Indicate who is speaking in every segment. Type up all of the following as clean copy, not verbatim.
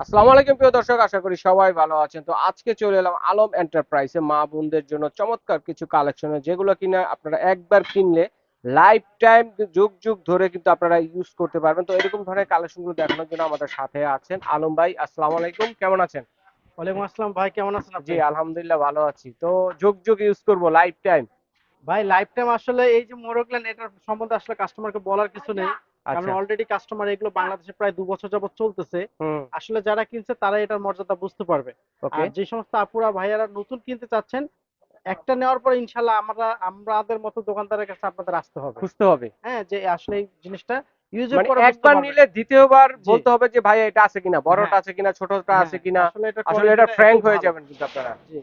Speaker 1: আসসালামু আলাইকুম প্রিয় দর্শক, আশা করি সবাই ভালো আছেন। তো আজকে চলে এলাম আলম এন্টারপ্রাইজে মা বোনদের জন্য চমৎকার কিছু কালেকশনে, যেগুলো কিনা আপনারা একবার কিনলে লাইফ টাইম যুগ যুগ ধরে কিন্তু আপনারা ইউজ করতে পারবেন। তো এরকম ধরনের কালেকশনগুলো দেখানোর জন্য আমাদের সাথে আছেন আলম ভাই। আসসালামু আলাইকুম, কেমন আছেন?
Speaker 2: ওয়ালাইকুম আসসালাম ভাই, কেমন আছেন
Speaker 1: জি
Speaker 2: আপনি?
Speaker 1: আলহামদুলিল্লাহ ভালো আছি। তো যুগ যুগ ইউজ করব লাইফ টাইম।
Speaker 2: ভাই লাইফ টাইম আসলে এই যে মোরগল্যান্ড এটার সম্বন্ধে আসলে কাস্টমারকে বলার কিছু নেই। কারণ
Speaker 1: আচ্ছা।
Speaker 2: অলরেডি কাস্টমার এগুলো বাংলাদেশে প্রায় 2 বছর যাবত চলতেছে।
Speaker 1: হুম।
Speaker 2: আসলে যারা কিনছে তারা এটার মর্যাদা বুঝতে পারবে।
Speaker 1: ওকে।
Speaker 2: আর যে সমস্ত আপুরা ভাইয়ারা নতুন কিনতে চাচ্ছেন, একটা নেওয়ার পর ইনশাল্লাহ আমাদের মতো দোকানদারের কাছে আপনাদের আসতে হবে।
Speaker 1: খুঁজতে হবে।
Speaker 2: হ্যাঁ, যে আসলে এই জিনিসটা ইউজের
Speaker 1: মানে
Speaker 2: পরে বুঝতে
Speaker 1: একবার
Speaker 2: পারবেন।
Speaker 1: নিলে দ্বিতীয়বার
Speaker 2: জি।
Speaker 1: বলতে হবে যে ভাই এটা আছে কিনা, বড়টা
Speaker 2: হ্যাঁ।
Speaker 1: আছে কিনা, ছোটটা আছে
Speaker 2: হ্যাঁ,
Speaker 1: কিনা।
Speaker 2: আসলে এটা
Speaker 1: আসলে এটা
Speaker 2: কোয়ালিটিটা
Speaker 1: ফ্র্যাঙ্ক
Speaker 2: এতই
Speaker 1: হয়ে
Speaker 2: ভালো।
Speaker 1: যাবেন কিন্তু আপনারা।
Speaker 2: জি।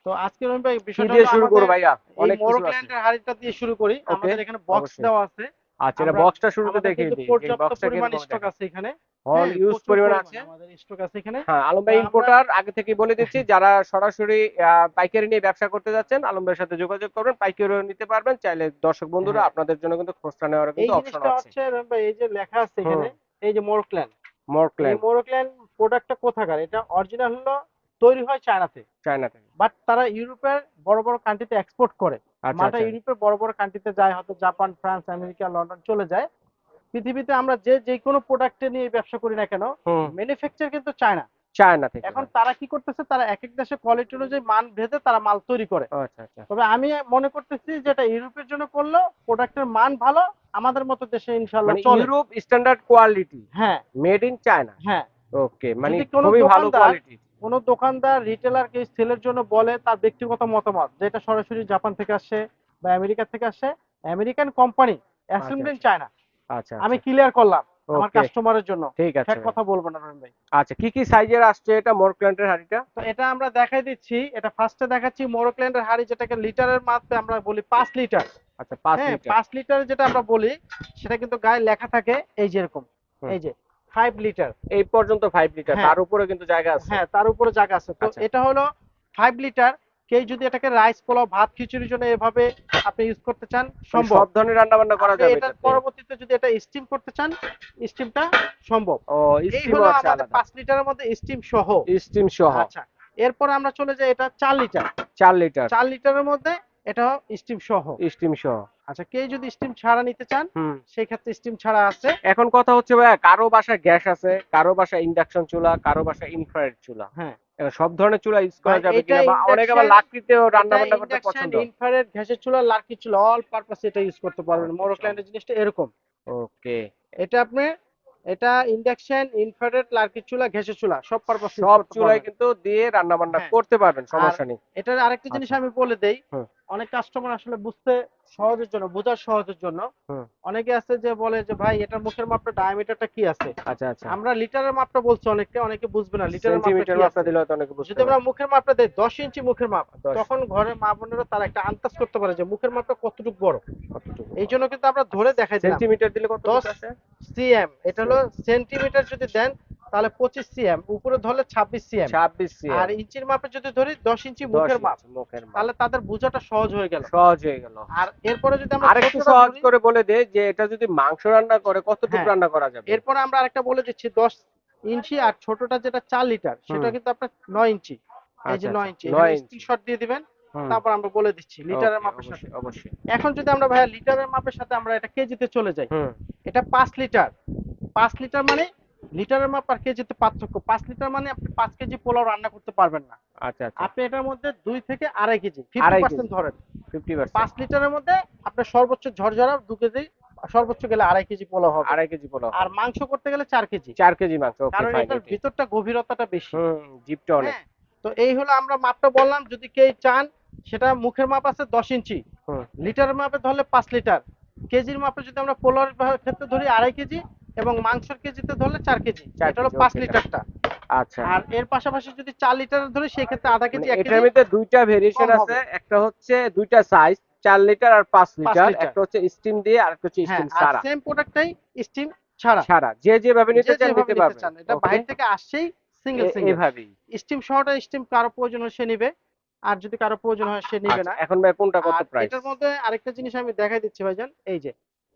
Speaker 2: তো আজকে রহিম ভাই
Speaker 1: কি
Speaker 2: বিষয়টা
Speaker 1: দিয়ে
Speaker 2: হলো
Speaker 1: শুরু করবো
Speaker 2: আমাদের
Speaker 1: ভাইয়া?
Speaker 2: এই
Speaker 1: অনেক কিছু আছে।
Speaker 2: মোরগল্যান্ডের হাঁড়িটা দিয়ে শুরু করি।
Speaker 1: ওকে।
Speaker 2: আমাদের এখানে বক্স
Speaker 1: অবশ্যই।
Speaker 2: দেওয়া আছে।
Speaker 1: আচ্ছা, এটা
Speaker 2: আমরা
Speaker 1: বক্সটা শুরুতে
Speaker 2: আমাদের
Speaker 1: দেখিয়ে
Speaker 2: কিন্তু
Speaker 1: দিই যে
Speaker 2: পর্যাপ্ত
Speaker 1: বক্সটা
Speaker 2: পরিমাণ
Speaker 1: কিরকম
Speaker 2: স্টক
Speaker 1: দেখেন।
Speaker 2: আছে এখানে।
Speaker 1: অল
Speaker 2: হ্যাঁ,
Speaker 1: ইউজ
Speaker 2: প্রচুর
Speaker 1: পরিমাণ আছে।
Speaker 2: পরিমাণে আমাদের স্টক আছে এখানে।
Speaker 1: হ্যাঁ, আলম
Speaker 2: তো
Speaker 1: ভাই
Speaker 2: আমরা
Speaker 1: ইম্পোর্টার, আগে থেকে বলে দিচ্ছি যারা সরাসরি পাইকারি নিয়ে ব্যবসা করতে যাচ্ছেন আলম ভাইয়ের সাথে যোগাযোগ করবেন, পাইকারিও নিতে পারবেন চাইলে। দর্শক বন্ধুরা
Speaker 2: হ্যাঁ,
Speaker 1: আপনাদের জন্য কিন্তু খুচরা নেওয়ার
Speaker 2: এই
Speaker 1: কিন্তু অপশন
Speaker 2: জিনিসটা
Speaker 1: আছে।
Speaker 2: হচ্ছে রহিম ভাই, এই যে লেখা আছে
Speaker 1: হুম।
Speaker 2: এখানে, এই যে মোরগল্যান্ড, এই
Speaker 1: মর্কল্যান্ড।
Speaker 2: মোরগল্যান্ড প্রোডাক্টটা কোথাকার? এটা অরিজিনাল হলো তৈরি হয় চায়নাতে।
Speaker 1: চায়না থেকে।
Speaker 2: বাট তারা ইউরোপের বড় বড় কান্ট্রিতে এক্সপোর্ট করে।
Speaker 1: আচ্ছা
Speaker 2: মালটা
Speaker 1: আচ্ছা।
Speaker 2: ইউরোপের বড় বড় কান্ট্রিতে যায়, হয়তো জাপান, ফ্রান্স, আমেরিকা, লন্ডন চলে যায়। পৃথিবীতে আমরা যে যে কোনো প্রোডাক্টে নিয়ে ব্যবসা করি না কেন,
Speaker 1: হুম।
Speaker 2: ম্যানুফ্যাকচার কিন্তু চায়না।
Speaker 1: চায়না থেকে
Speaker 2: এখন
Speaker 1: হয়।
Speaker 2: তারা কি করতেছে, তারা এক এক দেশে কোয়ালিটি অনুযায়ী মান ভেদে তারা মাল তৈরি করে।
Speaker 1: ও আচ্ছা আচ্ছা।
Speaker 2: তবে আমি মনে করতেছি যে এটা ইউরোপের জন্য করলো প্রোডাক্টের মান ভালো, আমাদের মতো দেশে ইনশাল্লাহ
Speaker 1: মানে
Speaker 2: চলে।
Speaker 1: ইউরোপ স্ট্যান্ডার্ড কোয়ালিটি,
Speaker 2: হ্যাঁ।
Speaker 1: Made in China.
Speaker 2: হ্যাঁ।
Speaker 1: ওকে, মানে
Speaker 2: যদি কোনো
Speaker 1: খুবই ভালো
Speaker 2: দোকানদার
Speaker 1: কোয়ালিটি।
Speaker 2: রিটেলারকে সেলের জন্য বলে তার ব্যক্তিগত মতামত, যেটা সরাসরি জাপান থেকে আসে বা আমেরিকা থেকে আসে, আমেরিকান কোম্পানি,
Speaker 1: আচ্ছা
Speaker 2: অ্যাসেম্বলি
Speaker 1: আচ্ছা।
Speaker 2: চায়না।
Speaker 1: আচ্ছা
Speaker 2: আমি
Speaker 1: আচ্ছা।
Speaker 2: ক্লিয়ার করলাম আমার
Speaker 1: ওকে।
Speaker 2: কাস্টমারের জন্য।
Speaker 1: ঠিক আছে
Speaker 2: ফেক
Speaker 1: ভাই।
Speaker 2: কথা বলবো না রহিম ভাই।
Speaker 1: আচ্ছা, কি কি সাইজের আসছে এটা মোরক্ল্যান্ডের হাড়িটা?
Speaker 2: তো এটা আমরা দেখাই দিচ্ছি। এটা ফার্স্টে দেখাচ্ছি মোরোক্ল্যান্ডের হাড়ি, যেটাকে লিটারের মাপে আমরা বলি 5 লিটার।
Speaker 1: আচ্ছা, 5
Speaker 2: হ্যাঁ,
Speaker 1: লিটার।
Speaker 2: 5 লিটার যেটা আমরা বলি, সেটা কিন্তু গায়ে লেখা থাকে এই যে এরকম,
Speaker 1: হুম।
Speaker 2: এই যে 5 লিটার।
Speaker 1: এই পর্যন্ত 5 লিটার,
Speaker 2: হ্যাঁ।
Speaker 1: তার উপরে কিন্তু জায়গা আছে।
Speaker 2: হ্যাঁ, তার উপরে জায়গা আছে। তো
Speaker 1: আচ্ছা।
Speaker 2: এটা হলো 5 লিটার। কেউ যদি এটাকে রাইস পোলাও ভাত খিচুড়ির জন্য এভাবে আপনি ইউজ করতে চান,
Speaker 1: মানে
Speaker 2: সম্ভব।
Speaker 1: সব ধরনের রান্না বান্না করা
Speaker 2: আপনি
Speaker 1: যাবে
Speaker 2: এটার
Speaker 1: এটাতে।
Speaker 2: পরবর্তীতে যদি এটা স্টিম করতে চান, স্টিমটা সম্ভব।
Speaker 1: ও,
Speaker 2: এই
Speaker 1: স্টিমও
Speaker 2: হলো
Speaker 1: আছে
Speaker 2: আমাদের
Speaker 1: আলাদা।
Speaker 2: 5 লিটারের মধ্যে স্টিম সহ।
Speaker 1: স্টিম সহ।
Speaker 2: আচ্ছা, এরপরে আমরা চলে যাই এটা 4 লিটার।
Speaker 1: 4 লিটার।
Speaker 2: 4 লিটারের মধ্যে এটা স্টিম সহ।
Speaker 1: স্টিম সহ।
Speaker 2: আচ্ছা, কেউ যদি স্টিম ছাড়া নিতে চান,
Speaker 1: হুম।
Speaker 2: সেই ক্ষেত্রে স্টিম ছাড়া আছে।
Speaker 1: এখন কথা হচ্ছে ভাইয়া, কারো বাসায় গ্যাস আছে, কারো বাসায় ইন্ডাকশন চুলা, কারো বাসায় ইনফ্রারেড চুলা।
Speaker 2: হ্যাঁ
Speaker 1: এখন সব ধরনের চুলা ইউজ করা
Speaker 2: ভাই,
Speaker 1: যাবে
Speaker 2: এটা
Speaker 1: কিনা, বা অনেকে আবার
Speaker 2: ইন্ডাকশন,
Speaker 1: লাকড়িতেও রান্না
Speaker 2: এটা
Speaker 1: বান্না করতে
Speaker 2: ইন্ডাকশন,
Speaker 1: পছন্দ।
Speaker 2: ইনফ্রারেড, গ্যাসের চুলা, লার্কি চুলা, অল পারপাস এটা ইউজ করতে পারবেন।
Speaker 1: আচ্ছা আচ্ছা।
Speaker 2: মোরোক্ল্যান্ডের জিনিসটা এরকম।
Speaker 1: ওকে।
Speaker 2: এটা আপনি, এটা ইন্ডাকশন, ইনফ্রারেড, লার্কি চুলা, গ্যাসের চুলা সব পারপাস ইউজ
Speaker 1: সব
Speaker 2: করতে
Speaker 1: চুলাই
Speaker 2: পারবেন।
Speaker 1: কিন্তু দিয়ে রান্না বান্না
Speaker 2: হ্যাঁ।
Speaker 1: করতে পারবেন,
Speaker 2: আর
Speaker 1: সমস্যা নেই।
Speaker 2: এটার আরেকটা জিনিস
Speaker 1: আচ্ছা।
Speaker 2: আমি বলে দেই।
Speaker 1: হুম।
Speaker 2: অনেক কাস্টমার আসলে বুঝতে সহজের জন্য, বোঝার সহজের জন্য,
Speaker 1: হুম।
Speaker 2: অনেকে আছে যে বলে যে ভাই এটার মুখের মাপটা, ডায়ামিটারটা কি আছে।
Speaker 1: আচ্ছা আচ্ছা।
Speaker 2: আমরা লিটারের মাপটা বলছি, অনেকে অনেকে বুঝবে না লিটারের মাপটা
Speaker 1: সেন্টিমিটার
Speaker 2: কি
Speaker 1: মাপটা
Speaker 2: আছে।
Speaker 1: দিলে হয়তো অনেকে বুঝতে
Speaker 2: যদি আমরা
Speaker 1: পারে।
Speaker 2: মুখের মাপটা দেই 10 ইঞ্চি মুখের মাপ,
Speaker 1: 10।
Speaker 2: তখন ঘরের মা বোনেরা তারা একটা আন্দাজ করতে পারে যে মুখের মাপটা কতটুকু বড়।
Speaker 1: কতটুকু
Speaker 2: এই
Speaker 1: বড়?
Speaker 2: জন্য কিন্তু আমরা ধরে দেখাই দিলাম
Speaker 1: সেন্টিমিটার দিলে
Speaker 2: দশ
Speaker 1: কতটুকু আসে?
Speaker 2: সিএম। এটা হলো
Speaker 1: সেম।
Speaker 2: সেন্টিমিটার যদি দেন তাহলে 25 সিএম, উপরে ধরলে 26 সিএম।
Speaker 1: 26
Speaker 2: আর
Speaker 1: সিএম।
Speaker 2: ইঞ্চির মাপে যদি ধরি 10 ইঞ্চি
Speaker 1: 10
Speaker 2: মুখের মাপ,
Speaker 1: ইঞ্চি মুখের মাপ।
Speaker 2: তাহলে তাদের বোঝাটা সহজ হয়ে গেল।
Speaker 1: সহজ হয়ে গেল।
Speaker 2: আর এরপরে যদি আমরা
Speaker 1: আরেকটু
Speaker 2: ছোটটা
Speaker 1: সহজ
Speaker 2: ধরি,
Speaker 1: করে বলে দে যে এটা যদি মাংস রান্না করে কতটুকু
Speaker 2: হ্যাঁ,
Speaker 1: রান্না করা যাবে?
Speaker 2: এরপরে আমরা আরেকটা বলে দিচ্ছি 10 ইঞ্চি। আর ছোটটা যেটা 4 লিটার, সেটা
Speaker 1: হুম।
Speaker 2: কিন্তু আপনার 9 ইঞ্চি। এই
Speaker 1: আচ্ছা
Speaker 2: যে
Speaker 1: আচ্ছা,
Speaker 2: 9 ইঞ্চি, এখানে
Speaker 1: 9 ইঞ্চি।
Speaker 2: স্ক্রিনশট দিয়ে দিবেন।
Speaker 1: হুম।
Speaker 2: তারপর আমরা বলে দিচ্ছি লিটারের
Speaker 1: ওকে,
Speaker 2: মাপের সাথে।
Speaker 1: অবশ্যই অবশ্যই।
Speaker 2: এখন যদি আমরা ভাইয়া লিটারের মাপের সাথে আমরা এটা কেজিতে চলে যাই,
Speaker 1: হুম।
Speaker 2: এটা 5 লিটার। 5 লিটার মানে লিটারের মাপ আর কেজিতে পার্থক্য। 5 লিটার মানে আপনি 5 কেজি পোলাও রান্না করতে পারবেন না।
Speaker 1: আচ্ছা আচ্ছা।
Speaker 2: আপনি এটার মধ্যে 2 থেকে আড়াই কেজি, ফিফটি
Speaker 1: আড়াই
Speaker 2: পার্সেন্ট
Speaker 1: কেজি।
Speaker 2: ধরেন। তো
Speaker 1: 50%।
Speaker 2: 5 লিটারের মধ্যে আপনার সর্বোচ্চ ঝরঝরা 2 কেজি, সর্বোচ্চ গেলে আড়াই কেজি পোলাও হবে।
Speaker 1: আড়াই কেজি পোলাও
Speaker 2: আর
Speaker 1: হবে।
Speaker 2: মাংস করতে গেলে 4 কেজি।
Speaker 1: 4 কেজি মাংস। ওকে,
Speaker 2: কারণ
Speaker 1: ফাইন
Speaker 2: এটার
Speaker 1: এটাই।
Speaker 2: ভিতরটা গভীরতাটা বেশি।
Speaker 1: হুম। জিপটা অনেক।
Speaker 2: হ্যাঁ। তো এই হলো আমরা মাপটা বললাম। যদি কেউ চান, সেটা মুখের মাপ আছে 10 ইঞ্চি,
Speaker 1: হুম।
Speaker 2: লিটারের মাপে ধরলে 5 লিটার, কেজির মাপে যদি আমরা পোলাওর ক্ষেত্রে ধরি আড়াই কেজি, এবং মাংসের কেজিতে ধরলে 4 কেজি।
Speaker 1: 4
Speaker 2: এটা হলো
Speaker 1: কেজি।
Speaker 2: পাঁচ
Speaker 1: ওকে, ডান।
Speaker 2: লিটারটা
Speaker 1: আচ্ছা।
Speaker 2: আর এর পাশাপাশি যদি 4 লিটার ধরি, সেই ক্ষেত্রে আধা
Speaker 1: মানে
Speaker 2: কেজি, এক
Speaker 1: এটার
Speaker 2: কেজি
Speaker 1: মধ্যে দুইটা ভেরিয়েশন
Speaker 2: কম
Speaker 1: আছে,
Speaker 2: হবে।
Speaker 1: একটা হচ্ছে দুইটা সাইজ, 4 লিটার আর 5
Speaker 2: পাঁচ
Speaker 1: লিটার।
Speaker 2: লিটার
Speaker 1: একটা হচ্ছে স্টিম দিয়ে আর একটা হচ্ছে
Speaker 2: হ্যাঁ,
Speaker 1: স্টিম
Speaker 2: আর
Speaker 1: ছাড়া।
Speaker 2: সেম প্রোডাক্টটাই স্টিম ছাড়া।
Speaker 1: ছাড়া যে যেভাবে
Speaker 2: যে
Speaker 1: নিতে চান
Speaker 2: যেভাবে
Speaker 1: নিতে
Speaker 2: নিতে
Speaker 1: পারবেন।
Speaker 2: চান, এটা
Speaker 1: ওকে।
Speaker 2: বাইরে থেকে আসছেই সিঙ্গেল সিঙ্গেল।
Speaker 1: এভাবেই।
Speaker 2: স্টিম সহটা, স্টিম কারো প্রয়োজন হয় সে নিবে, আর যদি কারো প্রয়োজন হয় সে নিবে
Speaker 1: আচ্ছা,
Speaker 2: না।
Speaker 1: এখন ভাই কোনটা কত
Speaker 2: আর
Speaker 1: প্রাইস?
Speaker 2: এটার মধ্যে আরেকটা জিনিস আমি দেখাই দিচ্ছি ভাইজান, এই যে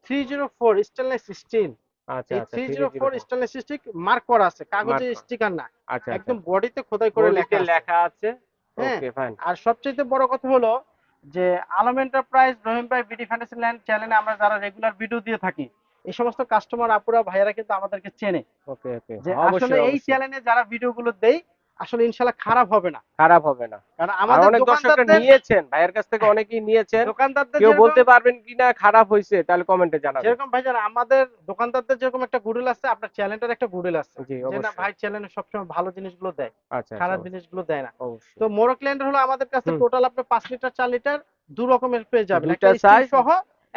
Speaker 2: 304 স্টেনলেস স্টিল।
Speaker 1: আচ্ছা
Speaker 2: এই
Speaker 1: আচ্ছা
Speaker 2: 304
Speaker 1: 304
Speaker 2: স্টেনলেস স্টিক মার্ক করা আছে, কাগজে
Speaker 1: মার্ক
Speaker 2: স্টিকার না,
Speaker 1: আচ্ছা আচ্ছা
Speaker 2: একদম বডিতে খোদাই করে লেখা
Speaker 1: বডিতে
Speaker 2: আছে।
Speaker 1: লেখা আছে
Speaker 2: হ্যাঁ,
Speaker 1: ওকে ফাইন
Speaker 2: আর সবচেয়ে বড় কথা হলো যে আলম এন্টারপ্রাইজ, রহিম ভাই, বিডি ফ্যান্টাসিল্যান্ড চ্যানেলে আমরা যারা রেগুলার ভিডিও দিয়ে থাকি, এই সমস্ত কাস্টমার আপুরা ভাইয়ারা কিন্তু আমাদেরকে চেনে,
Speaker 1: ওকে ওকে
Speaker 2: যে আসলে
Speaker 1: অবশ্যই
Speaker 2: এই
Speaker 1: অবশ্যই
Speaker 2: চ্যানেলে যারা ভিডিওগুলো দেই আসলে ইনশাল্লাহ খারাপ হবে না।
Speaker 1: খারাপ হবে না
Speaker 2: কারণ
Speaker 1: আর
Speaker 2: আমাদের
Speaker 1: অনেক দর্শকরা
Speaker 2: দোকানদারদের
Speaker 1: নিয়েছেন ভাইয়ের কাছ থেকে অনেকেই নিয়েছেন
Speaker 2: দোকানদারদের
Speaker 1: কেউ
Speaker 2: যেরকম
Speaker 1: বলতে পারবেন কিনা খারাপ হয়েছে তাহলে কমেন্টে জানাবেন
Speaker 2: যেরকম ভাইজান আমাদের দোকানদারদের যেরকম একটা গুডউইল আছে, আপনার চ্যানেলের একটা গুডউইল আছে,
Speaker 1: জি
Speaker 2: যে না
Speaker 1: অবশ্যই
Speaker 2: ভাই চ্যানেলে সবসময় ভালো জিনিসগুলো দেয়,
Speaker 1: আচ্ছা আচ্ছা
Speaker 2: খারাপ
Speaker 1: অবশ্যই
Speaker 2: জিনিসগুলো দেয় না।
Speaker 1: অবশ্যই
Speaker 2: তো মোরোক্ল্যান্ড হলো আমাদের কাছে
Speaker 1: হুম
Speaker 2: টোটাল আপনার 5 লিটার 4 লিটার দু রকমের পেয়ে যাবেন, একটা
Speaker 1: দুইটা
Speaker 2: স্টিম
Speaker 1: সাইজ
Speaker 2: সহ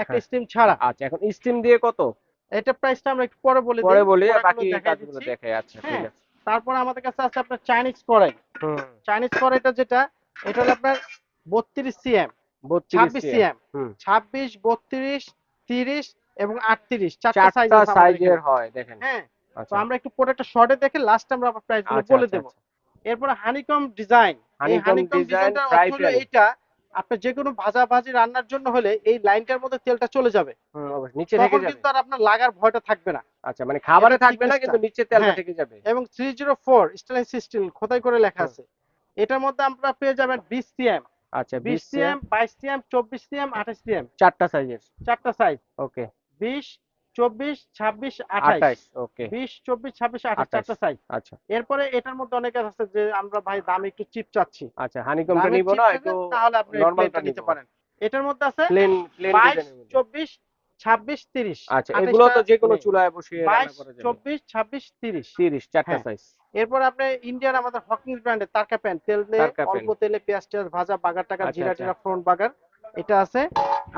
Speaker 2: একটা
Speaker 1: হ্যাঁ
Speaker 2: স্টিম ছাড়া।
Speaker 1: আচ্ছা এখন স্টিম দিয়ে কত
Speaker 2: এটা প্রাইসটা আমরা একটু পরে বলে
Speaker 1: পরে
Speaker 2: দিই,
Speaker 1: বলি
Speaker 2: প্রোডাক্টগুলো
Speaker 1: বাকি
Speaker 2: দেখাই
Speaker 1: কাজগুলো
Speaker 2: দিচ্ছি।
Speaker 1: দেখে আচ্ছা ঠিক
Speaker 2: হ্যাঁ,
Speaker 1: আছে
Speaker 2: তারপরে আমাদের কাছে আছে আপনার চাইনিজ কড়াই।
Speaker 1: হুম
Speaker 2: চাইনিজ কড়াইটা যেটা, এটা হলো আপনার 32 সিএম,
Speaker 1: 32
Speaker 2: 26
Speaker 1: সিএম
Speaker 2: সিএম,
Speaker 1: হুম
Speaker 2: 26, 32, 30 এবং 38, চারটা সাইজ
Speaker 1: চারটা
Speaker 2: আছে আমাদের
Speaker 1: সাইজের
Speaker 2: এখানে।
Speaker 1: হয় দেখেন
Speaker 2: হ্যাঁ, তো
Speaker 1: আচ্ছা
Speaker 2: আমরা একটু প্রোডাক্টটা শর্টে দেখে লাস্ট আমরা আবার প্রাইস গুলো
Speaker 1: আচ্ছা
Speaker 2: বলে
Speaker 1: আচ্ছা
Speaker 2: দেব।
Speaker 1: আচ্ছা
Speaker 2: এরপরে হানিকম ডিজাইন, এই
Speaker 1: হানিকম
Speaker 2: হানিকম
Speaker 1: ডিজাইন
Speaker 2: ডিজাইনটার
Speaker 1: ফ্রাই
Speaker 2: অর্থ হলো
Speaker 1: প্যান
Speaker 2: এইটা, আপনার যে কোনো ভাজা ভাজি রান্নার জন্য হলে এই লাইনটার মধ্যে তেলটা চলে যাবে,
Speaker 1: হুম অবশ্যই নিচে থেকে
Speaker 2: তখন
Speaker 1: যাবে
Speaker 2: কিন্তু আর আপনার লাগার ভয়টা থাকবে না।
Speaker 1: আচ্ছা মানে খাবারে
Speaker 2: এটার
Speaker 1: থাকবে না
Speaker 2: থিকনেসটা,
Speaker 1: কিন্তু নিচে তেলটা
Speaker 2: হ্যাঁ,
Speaker 1: থেকে যাবে
Speaker 2: এবং 304 স্টেনলেস স্টিল খোদাই করে লেখা
Speaker 1: হুম
Speaker 2: আছে। এটার মধ্যে আপনারা পেয়ে যাবেন 20 সিএম,
Speaker 1: আচ্ছা
Speaker 2: 20
Speaker 1: 20 CM
Speaker 2: CM, 22 CM, 24 CM, 28 CM,
Speaker 1: চারটা সাইজের
Speaker 2: চারটা সাইজ,
Speaker 1: ওকে
Speaker 2: 20, 24, 26, 28,
Speaker 1: 28 ওকে
Speaker 2: 20, 24, 26, 28,
Speaker 1: 28
Speaker 2: চারটা সাইজ।
Speaker 1: আচ্ছা
Speaker 2: এরপরে এটার মধ্যে অনেকে আছে যে আমরা ভাই দাম একটু চিপ চাচ্ছি,
Speaker 1: আচ্ছা হানিকমটা
Speaker 2: দামে
Speaker 1: নিব
Speaker 2: চিপ
Speaker 1: না একটু
Speaker 2: চাচ্ছেন তাহলে আপনি এই
Speaker 1: নরমালটা
Speaker 2: প্লেনটা
Speaker 1: নিব
Speaker 2: নিতে পারেন। এটার মধ্যে আছে
Speaker 1: প্লেন প্লেন
Speaker 2: 22,
Speaker 1: ডিজাইনের মধ্যে
Speaker 2: 24, 26, 30,
Speaker 1: আচ্ছা এগুলো
Speaker 2: 28টা
Speaker 1: তো যে কোনো
Speaker 2: নেই,
Speaker 1: চুলায় বসিয়ে রান্না
Speaker 2: 22,
Speaker 1: করা যাবে
Speaker 2: 24, 26, 30।
Speaker 1: 30 চারটা
Speaker 2: হ্যাঁ,
Speaker 1: সাইজ
Speaker 2: এরপর আপনি ইন্ডিয়ান আমাদের হকিংস ব্র্যান্ডের তারকা প্যান, তেলে
Speaker 1: তারকা
Speaker 2: অল্প
Speaker 1: পেন
Speaker 2: তেলে পেঁয়াজ টেয়াজ ভাজা, বাগার টাগার,
Speaker 1: আচ্ছা
Speaker 2: জিরা
Speaker 1: আচ্ছা
Speaker 2: টিরা ফ্রন্ট বাগার, এটা আছে।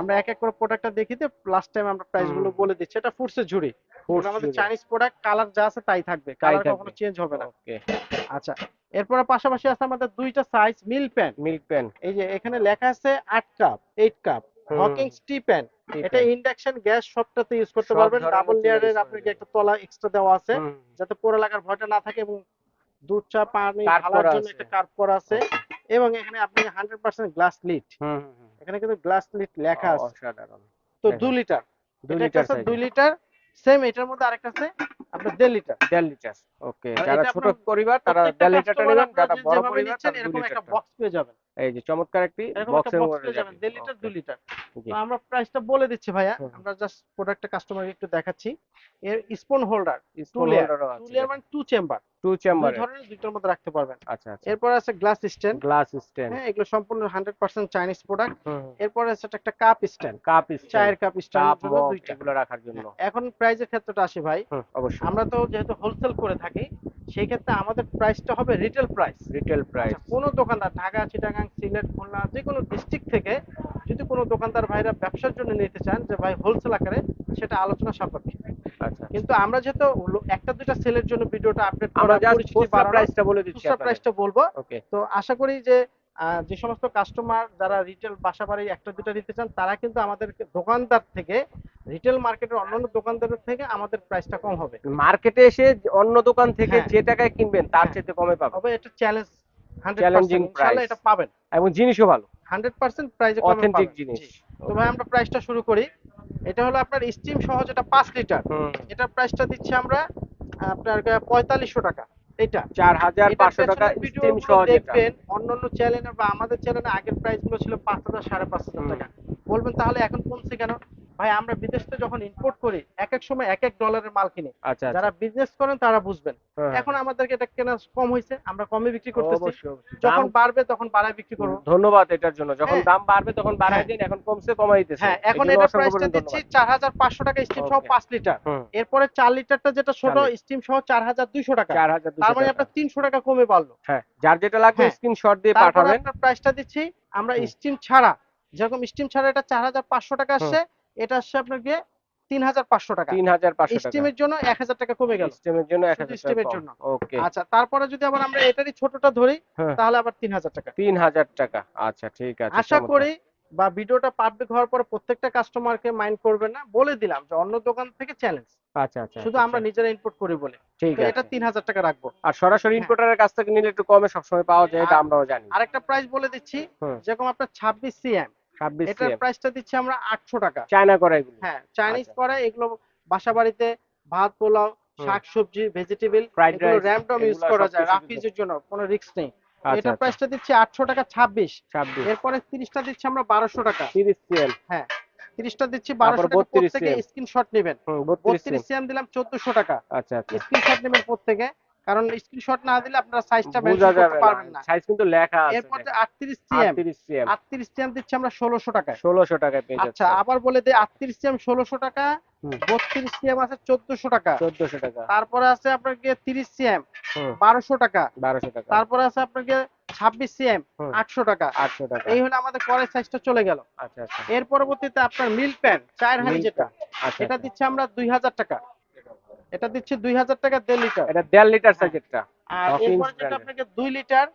Speaker 2: আমরা এক এক করে প্রোডাক্টটা দেখি তো, লাস্ট টাইম আমরা প্রাইস
Speaker 1: হুম
Speaker 2: গুলো বলে দিচ্ছি। এটা ফুডসের ঝুড়ি,
Speaker 1: ফুড
Speaker 2: এগুলো আমাদের
Speaker 1: জুড়ে
Speaker 2: চাইনিজ প্রোডাক্ট, কালার যা আছে তাই থাকবে,
Speaker 1: তাই
Speaker 2: কালার
Speaker 1: থাকবে
Speaker 2: কখনো চেঞ্জ হবে না।
Speaker 1: ওকে
Speaker 2: আচ্ছা, এরপরে পাশাপাশি আছে আমাদের দুইটা সাইজ মিল প্যান।
Speaker 1: মিল্ক পেন
Speaker 2: এই যে এখানে লেখা আছে 8 কাপ, 8 কাপ
Speaker 1: হুম
Speaker 2: হকিংস টি প্যান।
Speaker 1: টি
Speaker 2: এটা
Speaker 1: পেন
Speaker 2: ইন্ডাকশন গ্যাস সবটাতে ইউজ করতে
Speaker 1: সব
Speaker 2: পারবেন, ডাবল
Speaker 1: ধরনের চুলা ইউজ
Speaker 2: লেয়ারের
Speaker 1: করা
Speaker 2: আপনাকে
Speaker 1: যাবে
Speaker 2: একটা তলা এক্সট্রা দেওয়া আছে,
Speaker 1: হুম
Speaker 2: যাতে পোড়া লাগার ভয়টা না থাকে, এবং দুধ চা পানি
Speaker 1: কার্ভ
Speaker 2: ঢালার
Speaker 1: করা
Speaker 2: জন্য
Speaker 1: আছে
Speaker 2: একটা কার্ভ করা আছে।
Speaker 1: ওকে
Speaker 2: এবং এখানে আপনি 100% গ্লাস লিড,
Speaker 1: হুম হুম হুম
Speaker 2: এখানে কিন্তু গ্লাস লিড লেখা আছে।
Speaker 1: অসাধারণ
Speaker 2: তো 2
Speaker 1: দেখেন
Speaker 2: লিটার,
Speaker 1: 2
Speaker 2: এটা একটা
Speaker 1: লিটার
Speaker 2: আছে 2
Speaker 1: সাইজের
Speaker 2: লিটার, সেম এটার মধ্যে আরেকটা আছে আপনার 1.5 লিটার।
Speaker 1: 1.5 লিটার ওকে
Speaker 2: আর
Speaker 1: যারা
Speaker 2: এটা
Speaker 1: ছোট
Speaker 2: আপনার
Speaker 1: পরিবার তারা
Speaker 2: প্রত্যেকটা
Speaker 1: 1.5 লিটারটা
Speaker 2: কাস্টমার
Speaker 1: নেবেন
Speaker 2: আপনারা
Speaker 1: যারা বড়
Speaker 2: যেভাবে
Speaker 1: পরিবার
Speaker 2: নিচ্ছেন
Speaker 1: তারা 2
Speaker 2: এরকম একটা
Speaker 1: লিটারটা
Speaker 2: বক্স পেয়ে যাবেন,
Speaker 1: এই যে চমৎকার একটি
Speaker 2: এরকম একটা
Speaker 1: বক্সের
Speaker 2: বক্স
Speaker 1: মধ্যে
Speaker 2: পেয়ে যাবেন
Speaker 1: যাবে
Speaker 2: 1.5 লিটার,
Speaker 1: ওকে
Speaker 2: 2 লিটার।
Speaker 1: জি
Speaker 2: তো আমরা প্রাইসটা বলে দিচ্ছি ভাইয়া,
Speaker 1: হুম
Speaker 2: আমরা জাস্ট প্রোডাক্টটা কাস্টমারকে একটু দেখাচ্ছি। এর spoon holder, two
Speaker 1: spoon
Speaker 2: layer,
Speaker 1: হোল্ডারও
Speaker 2: টু
Speaker 1: আছে
Speaker 2: লেয়ার
Speaker 1: দেখেন
Speaker 2: মানে টু চেম্বার,
Speaker 1: 2
Speaker 2: দুই
Speaker 1: চেম্বারের
Speaker 2: ধরনের, দুইটার মধ্যে রাখতে পারবেন।
Speaker 1: আচ্ছা আচ্ছা
Speaker 2: এরপর আছে গ্লাস স্ট্যান্ড।
Speaker 1: গ্লাস স্ট্যান্ড
Speaker 2: হ্যাঁ, এগুলো সম্পূর্ণ 100% চাইনিজ প্রোডাক্ট।
Speaker 1: হুম
Speaker 2: এরপর আছে একটা কাপ স্ট্যান্ড,
Speaker 1: কাপ স্ট্যান্ড
Speaker 2: চায়ের কাপ
Speaker 1: কাপ
Speaker 2: স্ট্যান্ডের জন্য
Speaker 1: মগ
Speaker 2: দুইটা।
Speaker 1: এগুলো রাখার জন্য
Speaker 2: হ্যাঁ, এখন প্রাইসের ক্ষেত্রটা আসি ভাই,
Speaker 1: হুম অবশ্যই
Speaker 2: আমরা তো যেহেতু হোলসেল করে থাকি, সেই ক্ষেত্রে আমাদের প্রাইসটা হবে রিটেল প্রাইস।
Speaker 1: রিটেল
Speaker 2: আচ্ছা,
Speaker 1: প্রাইস
Speaker 2: কোনো দোকানদার ঢাকা, চিটাগাং, সিলেট, খুলনা যে কোনো ডিস্ট্রিক্ট থেকে যদি কোনো দোকানদার ভাইরা ব্যবসার জন্য নিতে চান যে ভাই হোলসেল আকারে, সেটা আলোচনা সাপেক্ষে।
Speaker 1: আচ্ছা আচ্ছা
Speaker 2: কিন্তু আমরা যেহেতু একটা দুইটা সেলের জন্য ভিডিওটা আপডেট
Speaker 1: আমরা
Speaker 2: করা,
Speaker 1: জাস্ট
Speaker 2: পরিচিতি
Speaker 1: খুচরা
Speaker 2: বাড়ানো,
Speaker 1: প্রাইসটা বলে দিচ্ছি
Speaker 2: খুচরা
Speaker 1: আপনাদের
Speaker 2: প্রাইসটা বলবো।
Speaker 1: ওকে
Speaker 2: তো আশা করি যে যে সমস্ত কাস্টমার যারা রিটেল বাসা বাড়ি একটা দুটা নিতে চান, তারা কিন্তু আমাদের দোকানদার থেকে, রিটেল মার্কেটের অন্যান্য দোকানদারের থেকে আমাদের প্রাইসটা কম হবে।
Speaker 1: মার্কেটে এসে অন্য দোকান থেকে
Speaker 2: হ্যাঁ
Speaker 1: যে টাকায় কিনবেন তার
Speaker 2: হ্যাঁ,
Speaker 1: চাইতে কমে পাবেন
Speaker 2: তবে এটা চ্যালেঞ্জ,
Speaker 1: চ্যালেঞ্জিং
Speaker 2: 100% ইনশাআল্লাহ
Speaker 1: প্রাইস
Speaker 2: এটা পাবেন,
Speaker 1: এবং জিনিসও ভালো
Speaker 2: 100% প্রাইসে কমে
Speaker 1: অথেন্টিক
Speaker 2: পাবেন।
Speaker 1: জিনিস
Speaker 2: জি, তো ভাই আমরা প্রাইসটা শুরু করি। এটা হলো আপনার স্টিম সহ যেটা 5 লিটার,
Speaker 1: হুম
Speaker 2: এটার প্রাইসটা দিচ্ছি আমরা আপনার 4500 টাকা। এটা, এটার
Speaker 1: 4500 টাকা
Speaker 2: পেছনের
Speaker 1: স্টিম
Speaker 2: ভিডিওগুলো
Speaker 1: সহ যেটা
Speaker 2: দেখবেন অন্যান্য চ্যানেলে বা আমাদের চ্যানেলে আগের প্রাইস গুলো ছিল 5000, 5500
Speaker 1: হুম
Speaker 2: টাকা। বলবেন তাহলে এখন কমছে কেন? ভাই আমরা বিদেশ থেকে যখন ইম্পোর্ট করি এক এক সময় এক এক ডলারের মাল কিনি,
Speaker 1: আচ্ছা আচ্ছা
Speaker 2: যারা বিজনেস করেন তারা বুঝবেন।
Speaker 1: হ্যাঁ
Speaker 2: এখন আমাদেরকে এটা কেনা কম হয়েছে, আমরা কমে বিক্রি করতেছি,
Speaker 1: অবশ্যই অবশ্যই দাম
Speaker 2: যখন বাড়বে তখন বাড়ায় বিক্রি করবো।
Speaker 1: ধন্যবাদ এটার জন্য যখন
Speaker 2: হ্যাঁ
Speaker 1: দাম বাড়বে তখন বাড়ায়
Speaker 2: হ্যাঁ
Speaker 1: দিন এখন কমছে কমাই দিতেছেন
Speaker 2: হ্যাঁ,
Speaker 1: এই
Speaker 2: এখন
Speaker 1: জন্য
Speaker 2: এটার
Speaker 1: অসংখ্য
Speaker 2: প্রাইসটা
Speaker 1: পরিমাণ
Speaker 2: দিচ্ছি
Speaker 1: ধন্যবাদ
Speaker 2: 4500 টাকা স্টিম সহ
Speaker 1: ওকে
Speaker 2: 5 লিটার।
Speaker 1: হুম
Speaker 2: এরপরে 4 লিটারটা যেটা ছোট
Speaker 1: 4 লিটার
Speaker 2: স্টিম সহ 4200 টাকা। তার
Speaker 1: 4200
Speaker 2: মানে
Speaker 1: টাকা
Speaker 2: আপনার 300 টাকা কমে বাড়লো।
Speaker 1: হ্যাঁ যার যেটা লাগবে
Speaker 2: হ্যাঁ,
Speaker 1: স্ক্রিনশট দিয়ে
Speaker 2: তারপরে
Speaker 1: পাঠাবেন
Speaker 2: আপনার প্রাইসটা দিচ্ছি আমরা
Speaker 1: হুম
Speaker 2: স্টিম ছাড়া, যেরকম স্টিম ছাড়া এটা 4500 টাকা
Speaker 1: হুম
Speaker 2: আসছে, এটা আসছে আপনার গিয়ে 3500 টাকা।
Speaker 1: 3500 টাকা
Speaker 2: স্টিমের জন্য 1000 টাকা কমে গেল,
Speaker 1: স্টেমের জন্য
Speaker 2: শুধু
Speaker 1: 1000 টাকা
Speaker 2: স্টিমের
Speaker 1: কম
Speaker 2: জন্য।
Speaker 1: ওকে
Speaker 2: আচ্ছা, তারপরে যদি আবার আমরা এটারই ছোটটা ধরি,
Speaker 1: হ্যাঁ
Speaker 2: তাহলে আবার 3000 টাকা।
Speaker 1: 3000 টাকা আচ্ছা ঠিক আছে
Speaker 2: আশা
Speaker 1: চমৎকার
Speaker 2: করি বা ভিডিওটা পাবলিক হওয়ার পরে প্রত্যেকটা কাস্টমারকে মাইন্ড করবে না, বলে দিলাম যে অন্য দোকান থেকে চ্যালেঞ্জ,
Speaker 1: আচ্ছা আচ্ছা
Speaker 2: শুধু
Speaker 1: আচ্ছা
Speaker 2: আমরা নিজেরা ইম্পোর্ট করি বলে।
Speaker 1: ঠিক
Speaker 2: তো এটা
Speaker 1: আছে
Speaker 2: 3000 টাকা রাখবো।
Speaker 1: আর সরাসরি
Speaker 2: হ্যাঁ,
Speaker 1: ইম্পোর্টারের কাছ থেকে নিলে একটু কমে সবসময় পাওয়া যায় এটা
Speaker 2: আর
Speaker 1: আমরাও জানি
Speaker 2: আরেকটা প্রাইস বলে দিচ্ছি,
Speaker 1: হুম
Speaker 2: যেরকম আপনার 26 সিএম,
Speaker 1: 26
Speaker 2: এটার
Speaker 1: সিএম
Speaker 2: প্রাইসটা দিচ্ছি আমরা 800 টাকা।
Speaker 1: চায়না কড়াইগুলো
Speaker 2: হ্যাঁ, চাইনিজ
Speaker 1: আচ্ছা
Speaker 2: করে এগুলো বাসা বাড়িতে ভাত পোলাও,
Speaker 1: হুম।
Speaker 2: শাকসবজি, ভেজিটেবল,
Speaker 1: ফ্রাইড
Speaker 2: এগুলো
Speaker 1: রাইস
Speaker 2: র‍্যান্ডম ইউজ
Speaker 1: এগুলা
Speaker 2: করা যায়,
Speaker 1: সবকিছু কিন্তু।
Speaker 2: রাফিজের জন্য কোনো রিস্ক নেই। তো
Speaker 1: আচ্ছা
Speaker 2: এটার
Speaker 1: আচ্ছা।
Speaker 2: প্রাইসটা দিচ্ছি 800 টাকা 26।
Speaker 1: 26।
Speaker 2: এরপরে 30টা দিচ্ছি আমরা 1200 টাকা।
Speaker 1: 30 সিএম।
Speaker 2: হ্যাঁ, 30টা দিচ্ছি
Speaker 1: তারপর
Speaker 2: 1200 টাকা,
Speaker 1: 32
Speaker 2: প্রত্যেকে
Speaker 1: সিএম।
Speaker 2: স্ক্রিনশট নেবেন।
Speaker 1: 32
Speaker 2: 32
Speaker 1: সিএম।
Speaker 2: সিএম দিলাম 1400 টাকা।
Speaker 1: আচ্ছা আচ্ছা।
Speaker 2: স্ক্রিনশট নেবেন প্রত্যেকে, কারণ স্ক্রিনশট না দিলে আপনারা সাইজটা
Speaker 1: বোঝা
Speaker 2: মেনশন করতে
Speaker 1: যাবে না,
Speaker 2: পারবেন না।
Speaker 1: সাইজ কিন্তু লেখা আছে
Speaker 2: এরপর যে
Speaker 1: দেখেন।
Speaker 2: 38 সিএম,
Speaker 1: 38 সিএম।
Speaker 2: 38 সিএম দিচ্ছি আমরা 1600 টাকায়।
Speaker 1: 1600 টাকায় পেয়ে
Speaker 2: আচ্ছা,
Speaker 1: যাচ্ছেন।
Speaker 2: আবার বলে দেই 38 সিএম 1600 টাকা,
Speaker 1: হুম।
Speaker 2: 32 সিএম আছে 1400 টাকা।
Speaker 1: 1400 টাকা।
Speaker 2: তারপরে আছে আপনার গিয়ে 30 সিএম
Speaker 1: হুম।
Speaker 2: 1200 টাকা।
Speaker 1: 1200 টাকা।
Speaker 2: তারপরে আছে আপনার গিয়ে 26 সিএম
Speaker 1: হুম।
Speaker 2: 800 টাকা।
Speaker 1: 800 টাকা।
Speaker 2: এই হলো আমাদের কড়াই সাইজটা চলে গেল।
Speaker 1: আচ্ছা আচ্ছা।
Speaker 2: এর পরবর্তীতে আপনার মিল প্যান 4 হাঁড়ি
Speaker 1: মিল্ক
Speaker 2: যেটা,
Speaker 1: আচ্ছা
Speaker 2: এটা
Speaker 1: আচ্ছা।
Speaker 2: দিচ্ছি আমরা 2000 টাকা। এটা দিচ্ছি 2000 টাকা 1.5 লিটার।
Speaker 1: এটা 1.5 লিটার
Speaker 2: হ্যাঁ।
Speaker 1: সাইজেরটা।
Speaker 2: আর
Speaker 1: হকিন্স
Speaker 2: এরপরে যেটা
Speaker 1: ব্র্যান্ডের।
Speaker 2: আপনাকে 2 লিটার,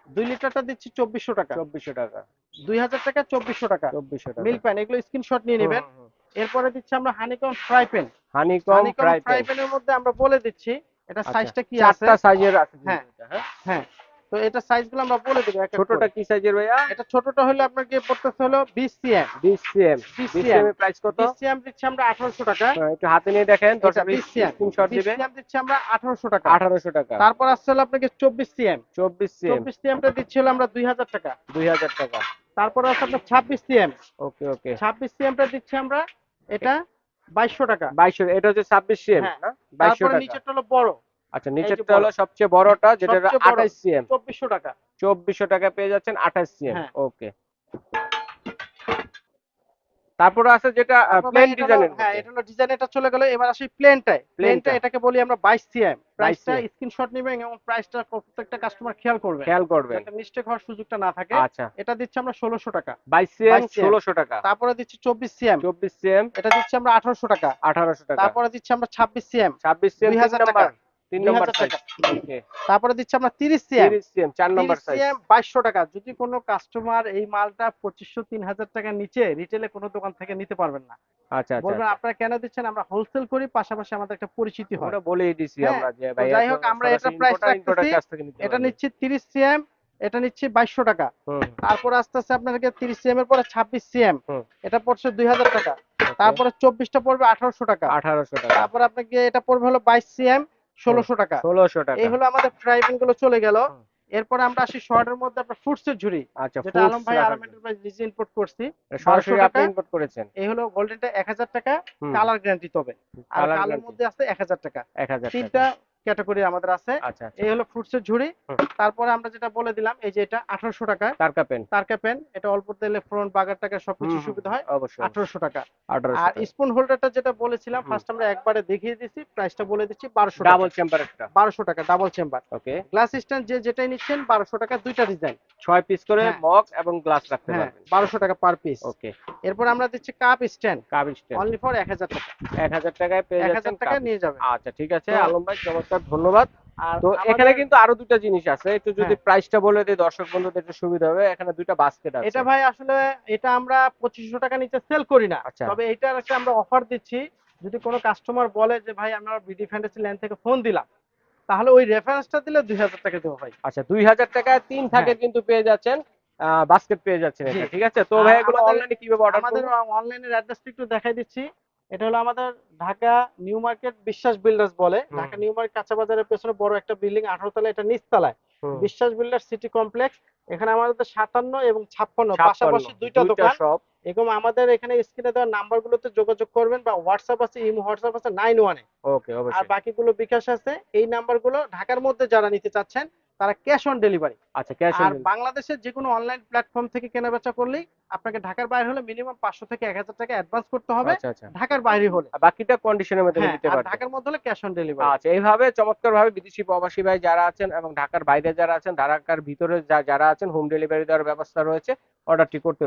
Speaker 2: 2 লিটারটা দিচ্ছি 2400 টাকা।
Speaker 1: 2400 টাকা।
Speaker 2: 2000 টাকা 2400 টাকা।
Speaker 1: 2400 টাকা।
Speaker 2: মিল প্যান এগুলো স্ক্রিনশট নিয়ে
Speaker 1: হুম
Speaker 2: নেবেন।
Speaker 1: হুম হুম।
Speaker 2: এরপরে দিচ্ছি আমরা honeycomb fry pan.
Speaker 1: Honeycomb
Speaker 2: honeycomb
Speaker 1: fry
Speaker 2: fry
Speaker 1: pan.
Speaker 2: প্যানের মধ্যে আমরা বলে দিচ্ছি এটা
Speaker 1: আচ্ছা।
Speaker 2: সাইজটা কি আছে।
Speaker 1: 4টা সাইজের আছে কিন্তু
Speaker 2: হ্যাঁ
Speaker 1: এটা, হ্যাঁ?
Speaker 2: হ্যাঁ, তো এটা সাইজগুলো আমরা বলে দেব এক এক
Speaker 1: ছোটটা
Speaker 2: করে।
Speaker 1: কি সাইজের ভাইয়া?
Speaker 2: এটা ছোটটা হলো আপনার গিয়ে পড়তেছে হলো 20 সিএম।
Speaker 1: 20 সিএম।
Speaker 2: 20
Speaker 1: 20
Speaker 2: সিএম,
Speaker 1: সিএম এর প্রাইস কত?
Speaker 2: 20 সিএম দিচ্ছি আমরা 1800 টাকা।
Speaker 1: হ্যাঁ, একটু হাতে নিয়ে দেখেন,
Speaker 2: এটা
Speaker 1: দর্শক
Speaker 2: 20 সিএম,
Speaker 1: স্ক্রিনশট
Speaker 2: 20
Speaker 1: দিবে।
Speaker 2: সিএম দিচ্ছি আমরা 1800 টাকা।
Speaker 1: 1800 টাকা।
Speaker 2: তারপর আসছে হলো আপনাকে 24 সিএম।
Speaker 1: 24 সিএম।
Speaker 2: 24 সিএমটা দিচ্ছি হলো আমরা 2000 টাকা।
Speaker 1: 2000 টাকা।
Speaker 2: তারপর আছে আপনার 26 সিএম।
Speaker 1: ওকে ওকে।
Speaker 2: 26 সিএমটা দিচ্ছি আমরা এটা 2200 টাকা।
Speaker 1: 2200, এটা হচ্ছে 26 সিএম
Speaker 2: হ্যাঁ,
Speaker 1: না? 2200
Speaker 2: তারপরে
Speaker 1: টাকা।
Speaker 2: নিচেরটা হলো বড়,
Speaker 1: আচ্ছা,
Speaker 2: এই যে
Speaker 1: নিচেরটা
Speaker 2: বড়,
Speaker 1: হলো সবচেয়ে বড়টা, যেটা হলো
Speaker 2: সবচেয়ে বড়
Speaker 1: 28 সিএম।
Speaker 2: 2400 টাকা।
Speaker 1: 2400 টাকা পেয়ে যাচ্ছেন 28 সিএম।
Speaker 2: হ্যাঁ।
Speaker 1: ওকে। তারপরে আছে যেটা
Speaker 2: তারপর ভাই
Speaker 1: প্লেন
Speaker 2: এটা হলো,
Speaker 1: ডিজাইনের
Speaker 2: হ্যাঁ
Speaker 1: মধ্যে।
Speaker 2: এটা হলো ডিজাইন, এটা চলে গেল। এবার আসি প্লেনটায়। প্লেনটা
Speaker 1: প্লেনটা
Speaker 2: এটাকে বলি আমরা 22 সিএম।
Speaker 1: 22
Speaker 2: প্রাইসটা
Speaker 1: সিএম।
Speaker 2: স্ক্রিনশট নেবেন এবং প্রাইসটা প্রত্যেকটা কাস্টমার খেয়াল করবেন,
Speaker 1: খেয়াল করবেন।
Speaker 2: যাতে মিস্টেক হওয়ার সুযোগটা না থাকে।
Speaker 1: আচ্ছা।
Speaker 2: এটা দিচ্ছি আমরা 1600 টাকা।
Speaker 1: 22 সিএম
Speaker 2: 22 সিএম।
Speaker 1: 1600 টাকা।
Speaker 2: তারপরে দিচ্ছি 24 সিএম।
Speaker 1: 24 সিএম
Speaker 2: এটা দিচ্ছি আমরা 1800 টাকা।
Speaker 1: 1800 টাকা।
Speaker 2: তারপরে দিচ্ছি আমরা 26 সিএম
Speaker 1: 26 সিএম 3
Speaker 2: 2000 টাকা।
Speaker 1: নাম্বার। 3 number
Speaker 2: 2000
Speaker 1: size.
Speaker 2: টাকা।
Speaker 1: ওকে।
Speaker 2: তারপরে দিচ্ছি আমরা 30 CM.
Speaker 1: 30 CM 4 number
Speaker 2: 30
Speaker 1: size.
Speaker 2: CM 2200 টাকা। যদি কোনো কাস্টমার এই মালটা 2500 3000 টাকার নিচে রিটেলে কোনো দোকান থেকে নিতে পারবেন না।
Speaker 1: আচ্ছা আচ্ছা
Speaker 2: বলবেন
Speaker 1: আচ্ছা।
Speaker 2: আপনারা কেন দিচ্ছেন, আমরা হোলসেল করি, পাশাপাশি আমাদের একটা পরিচিতি হয়।
Speaker 1: ওটা বলেই দিছি
Speaker 2: হ্যাঁ,
Speaker 1: আমরা যে
Speaker 2: তো
Speaker 1: ভাইয়া
Speaker 2: যাই
Speaker 1: তো
Speaker 2: হোক আমরা এটা
Speaker 1: সরাসরি
Speaker 2: প্রাইস
Speaker 1: ইম্পোর্টার
Speaker 2: রাখতেছি।
Speaker 1: কাছ থেকে নিতে
Speaker 2: এটা
Speaker 1: পারবে।
Speaker 2: নিচ্ছি 30 সিএম, এটা নিচ্ছি 2200 টাকা।
Speaker 1: হুম
Speaker 2: তারপর আস্তে আস্তে আপনাদেরকে 30 সিএম এর পরে 26 সিএম,
Speaker 1: হুম।
Speaker 2: এটা পড়ছে 2000 টাকা।
Speaker 1: ওকে।
Speaker 2: তারপরে 24টা পড়বে 1800 টাকা।
Speaker 1: 1800 টাকা।
Speaker 2: তারপর আপনাকে এটা পড়বে হলো 22 সিএম 1600 টাকা।
Speaker 1: 1600 টাকা।
Speaker 2: এই হলো আমাদের ফ্রাই প্যান গুলো চলে গেল।
Speaker 1: হুম।
Speaker 2: এরপরে আমরা আসি শর্টের মধ্যে আপনার ফ্রুটসের ঝুড়ি,
Speaker 1: আচ্ছা,
Speaker 2: যেটা
Speaker 1: ফুডস
Speaker 2: আলম ভাই
Speaker 1: রাখার
Speaker 2: আলম
Speaker 1: জন্য।
Speaker 2: এন্টারপ্রাইজ নিজে ইম্পোর্ট করছি।
Speaker 1: এটা
Speaker 2: 1200
Speaker 1: সরাসরি আপনি
Speaker 2: টাকা।
Speaker 1: ইম্পোর্ট করেছেন।
Speaker 2: এই হলো গোল্ডেনটা 1000 টাকা,
Speaker 1: হুম।
Speaker 2: কালার গ্যারান্টি তবে। আর
Speaker 1: কালার
Speaker 2: কালোর
Speaker 1: গ্যারান্টি
Speaker 2: মধ্যে আছে 1000 টাকা।
Speaker 1: 1000 টাকা।
Speaker 2: তিনটা ক্যাটাগরি আমাদের আছে।
Speaker 1: আচ্ছা আচ্ছা।
Speaker 2: এই হলো ফ্রুটসের ঝুড়ি।
Speaker 1: হুম।
Speaker 2: তারপরে আমরা যেটা বলে দিলাম এই যে এটা 1800 টাকা।
Speaker 1: তারকা পেন।
Speaker 2: তারকা পেন, এটা অল্প তেলে ফ্রন্ট বাগার টাকা সবকিছু
Speaker 1: হুম হুম,
Speaker 2: সুবিধা হয়।
Speaker 1: অবশ্যই অবশ্যই।
Speaker 2: 1800 টাকা।
Speaker 1: 1800
Speaker 2: আর
Speaker 1: টাকা।
Speaker 2: স্পুন হোল্ডারটা যেটা বলেছিলাম
Speaker 1: হুম।
Speaker 2: ফার্স্ট আমরা একবারে দেখিয়ে দিচ্ছি, প্রাইসটা বলে দিচ্ছি 1200 টাকা।
Speaker 1: ডাবল চেম্বার একটা।
Speaker 2: 1200 টাকা ডাবল চেম্বার।
Speaker 1: ওকে।
Speaker 2: গ্লাস স্ট্যান্ড যে যেটাই নিচ্ছেন 1200 টাকা, দুইটা ডিজাইন।
Speaker 1: 6 পিস করে
Speaker 2: হ্যাঁ
Speaker 1: মগ এবং গ্লাস রাখতে
Speaker 2: হ্যাঁ,
Speaker 1: পারবেন।
Speaker 2: 1200 টাকা পার পিস।
Speaker 1: ওকে।
Speaker 2: এরপর আমরা দিচ্ছি cup stand
Speaker 1: cup stand
Speaker 2: only for 1000 টাকা।
Speaker 1: 1000 টাকায় পেয়ে
Speaker 2: 1000
Speaker 1: যাচ্ছেন
Speaker 2: টাকা
Speaker 1: কাপ।
Speaker 2: নিয়ে যাবেন।
Speaker 1: আচ্ছা ঠিক আছে
Speaker 2: তো
Speaker 1: আলম ভাই, চমৎকার, ধন্যবাদ।
Speaker 2: আর
Speaker 1: তো এখানে
Speaker 2: আমাদের,
Speaker 1: কিন্তু আরো দুটো জিনিস আছে, একটু যদি
Speaker 2: হ্যাঁ
Speaker 1: প্রাইসটা বলে দিই দর্শক বন্ধুদের একটু সুবিধা হবে। এখানে দুইটা বাস্কেট আছে।
Speaker 2: এটা ভাই আসলে এটা আমরা 2500 টাকা নিচে সেল করি না।
Speaker 1: আচ্ছা।
Speaker 2: তবে এটার একটা আমরা অফার দিচ্ছি। যদি কোনো কাস্টমার বলে যে ভাই আমরা বিডি ফ্যান্টাসি ল্যান্ড থেকে ফোন দিলাম, তাহলে ওই রেফারেন্সটা দিলে 2000 টাকা দেবো ভাই।
Speaker 1: আচ্ছা, 2000 টাকায় 3
Speaker 2: হ্যাঁ
Speaker 1: থাকের কিন্তু পেয়ে যাচ্ছেন, বাস্কেট পেয়ে যাচ্ছেন
Speaker 2: জি।
Speaker 1: এটা, ঠিক আছে? তো
Speaker 2: আর
Speaker 1: ভাই এগুলো
Speaker 2: আমাদের,
Speaker 1: অনলাইনে কিভাবে অর্ডার
Speaker 2: আমাদের
Speaker 1: করব?
Speaker 2: অনলাইনের অ্যাড্রেসটা একটু দেখাই দিচ্ছি। এটা হলো আমাদের ঢাকা নিউ মার্কেট বিশ্বাস বিল্ডার্স বলে।
Speaker 1: হুম
Speaker 2: ঢাকা নিউ মার্কেট কাঁচা বাজারের পেছনে বড় একটা বিল্ডিং 18 তলা, এটা নিচতলায়
Speaker 1: হুম।
Speaker 2: বিশ্বাস বিল্ডার্স সিটি কমপ্লেক্স। এখানে আমাদের 57 এবং 56
Speaker 1: 56
Speaker 2: পাশাপাশি দুইটা
Speaker 1: দুইটা
Speaker 2: দোকান।
Speaker 1: শপ।
Speaker 2: এরকম আমাদের এখানে স্ক্রিনে দেওয়া নাম্বারগুলোতে যোগাযোগ করবেন, বা হোয়াটসঅ্যাপ আছে, ইমো হোয়াটসঅ্যাপ আছে 91 এ।
Speaker 1: ওকে,
Speaker 2: আর
Speaker 1: অবশ্যই।
Speaker 2: বাকিগুলো বিকাশ আছে। এই নাম্বারগুলো ঢাকার মধ্যে যারা নিতে চাচ্ছেন তারা ক্যাশ অন ডেলিভারি।
Speaker 1: আচ্ছা, ক্যাশ অন
Speaker 2: আর
Speaker 1: ডেলিভারি।
Speaker 2: বাংলাদেশের যে কোনো অনলাইন প্ল্যাটফর্ম থেকে কেনাবেচা করলেই আপনাকে ঢাকার বাইরে হলে মিনিমাম 500 থেকে 1000 টাকা অ্যাডভান্স করতে হবে,
Speaker 1: আচ্ছা আচ্ছা।
Speaker 2: ঢাকার বাইরে হলে।
Speaker 1: আর বাকিটা কন্ডিশনের মধ্যে
Speaker 2: হ্যাঁ,
Speaker 1: দিতে
Speaker 2: আর
Speaker 1: পারবেন।
Speaker 2: ঢাকার মধ্যে হলে ক্যাশ অন ডেলিভারি।
Speaker 1: আচ্ছা, এইভাবে চমৎকারভাবে বিদেশি প্রবাসী ভাই যারা আছেন এবং ঢাকার বাইরে যারা আছেন, ঢাকার ভিতরে যারা আছেন, হোম ডেলিভারি দেওয়ার ব্যবস্থা রয়েছে। অর্ডারটি করতে